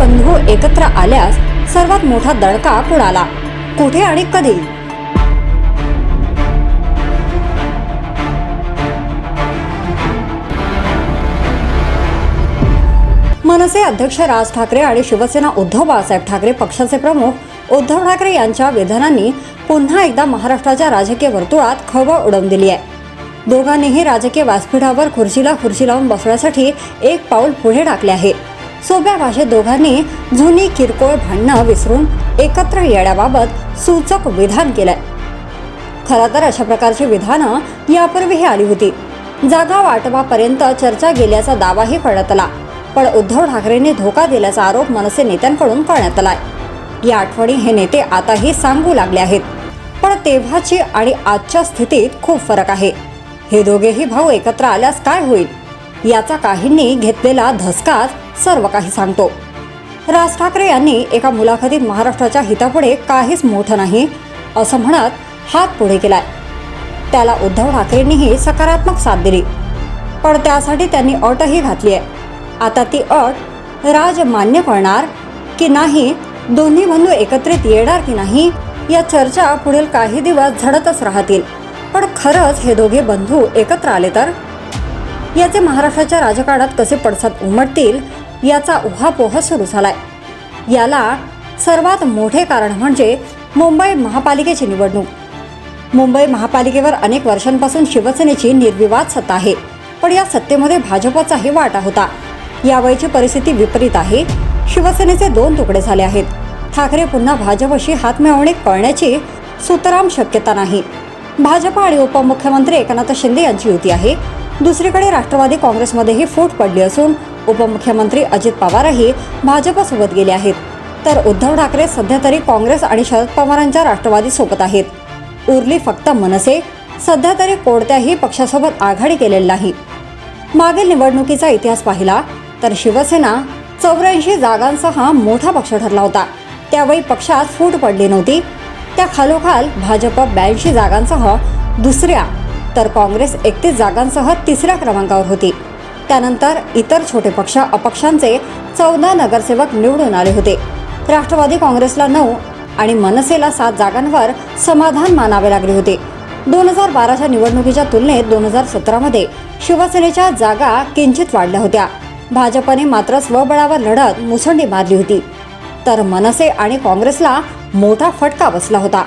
बंधू एकत्र आल्यास सर्वात मोठा दणका कुणाला, कुठे आणि कधी? मनसे अध्यक्ष राज ठाकरे आणि शिवसेना उद्धव बाळासाहेब ठाकरे पक्षाचे प्रमुख उद्धव ठाकरे यांच्या विधानांनी पुन्हा एकदा महाराष्ट्राच्या राजकीय वर्तुळात खळबळ उडवून दिली आहे. दोघांनीही राजकीय व्यासपीठावर खुर्चीला खुर्ची लावून बसण्यासाठी एक पाऊल पुढे टाकले आहे. सोप्या भाषेत दोघांनी जुनी किरकोळ भांडणं विसरून एकत्र येण्याबाबत सूचक विधान केलंय. खरं तर अशा प्रकारची विधानं यापूर्वीही आली होती. जागा वाटपापर्यंत चर्चा गेल्याचा दावाही करण्यात आला, पण उद्धव ठाकरेंनी धोका दिल्याचा आरोप मनसे नेत्यांकडून करण्यात आलाय. या आठवणी हे नेते आताही सांगू लागले आहेत, पण तेव्हाची आणि आजच्या स्थितीत खूप फरक आहे. हे दोघेही भाऊ एकत्र आल्यास काय होईल याचा काहींनी घेतलेला धसकाच सर्व काही सांगतो. राज ठाकरे यांनी एका मुलाखतीत महाराष्ट्राच्या हितापुढे काहीच मोठं नाही असं म्हणत हात पुढे केलाय. त्याला उद्धव ठाकरेंनीही सकारात्मक साथ दिली, पण त्यासाठी त्यांनी अटही घातली आहे. आता ती अट राज मान्य करणार की नाही, दोन्ही बंधू एकत्रित येणार की नाही या चर्चा पुढील काही दिवस झडतच राहतील. पण खरंच हे दोघे बंधू एकत्र आले तर याचे महाराष्ट्राच्या राजकारणात कसे पडसाद उमटतील याचा उहापोह सुरू झालाय. याला सर्वात मोठे कारण म्हणजे मुंबई महापालिकेची निवडणूक. मुंबई महापालिकेवर अनेक वर्षांपासून शिवसेनेची निर्विवाद सत्ता आहे, पण या सत्तेमध्ये भाजपचाही वाटा होता. यावेळची परिस्थिती विपरीत आहे. शिवसेनेचे दोन तुकडे झाले आहेत. ठाकरे पुन्हा भाजपशी हातमिळवणी करण्याची सुतराम शक्यता नाही. भाजप आणि उपमुख्यमंत्री एकनाथ शिंदे यांची युती आहे. दुसरीकडे राष्ट्रवादी काँग्रेसमध्येही फूट पडली असून उपमुख्यमंत्री अजित पवारही भाजपसोबत गेले आहेत. तर उद्धव ठाकरे सध्या तरी काँग्रेस आणि शरद पवारांच्या राष्ट्रवादी सोबत आहेत. उरली फक्त मनसे सध्या तरी कोणत्याही पक्षासोबत आघाडी केलेली नाही. मागील निवडणुकीचा इतिहास पाहिला तर शिवसेना 84 जागांसह मोठा पक्ष ठरला होता. त्यावेळी पक्षात फूट पडली नव्हती. त्या खालोखाल भाजप 82 जागांसह दुसऱ्या तर काँग्रेस 31 जागांसह तिसऱ्या क्रमांकावर होती. त्यानंतर इतर छोटे पक्ष अपक्षांचे 14 नगरसेवक निवडून आले होते. राष्ट्रवादी काँग्रेसला 9 आणि मनसेला 7 जागांवर समाधान मानावे लागले होते. 2012च्या निवडणुकीच्या तुलनेत 2017मध्ये शिवसेनेच्या जागा किंचित वाढल्या होत्या. भाजपने मात्र स्वबळावर लढत मुसंडी मारली होती, तर मनसे आणि काँग्रेसला मोठा फटका बसला होता.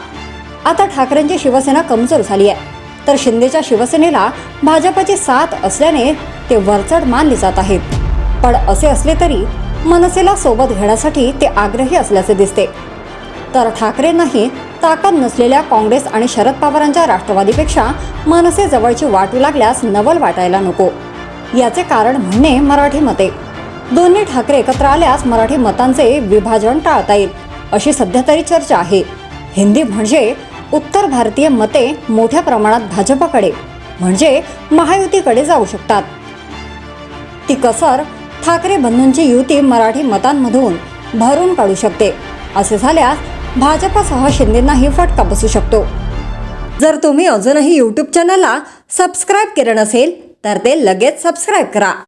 आता ठाकरेंची शिवसेना कमजोर झाली आहे, तर शिंदेच्या शिवसेनेला भाजपची साथ असल्याने ते वरचढ मानले जात आहेत. पण असे असले तरी मनसेला सोबत घेण्यासाठी ते आग्रही असल्याचे दिसते. तर ठाकरेंनाही ताकद नसलेल्या काँग्रेस आणि शरद पवारांच्या राष्ट्रवादीपेक्षा मनसे जवळची वाटू लागल्यास नवल वाटायला नको. याचे कारण म्हणणे मराठी मते. दोन्ही ठाकरे एकत्र आल्यास मराठी मतांचे विभाजन टाळता येईल अशी सध्या तरी चर्चा आहे. हिंदी म्हणजे उत्तर भारतीय मते मोठ्या प्रमाणात भाजपकडे म्हणजे महायुतीकडे जाऊ शकतात. ती कसर ठाकरे बंधूंची युती मराठी मतांमधून भरून काढू शकते. असे झाल्यास भाजपसह शिंदेंनाही फटका बसू शकतो. जर तुम्ही अजूनही यूट्यूब चॅनलला सबस्क्राईब केलं नसेल तर ते लगेच सबस्क्राईब करा.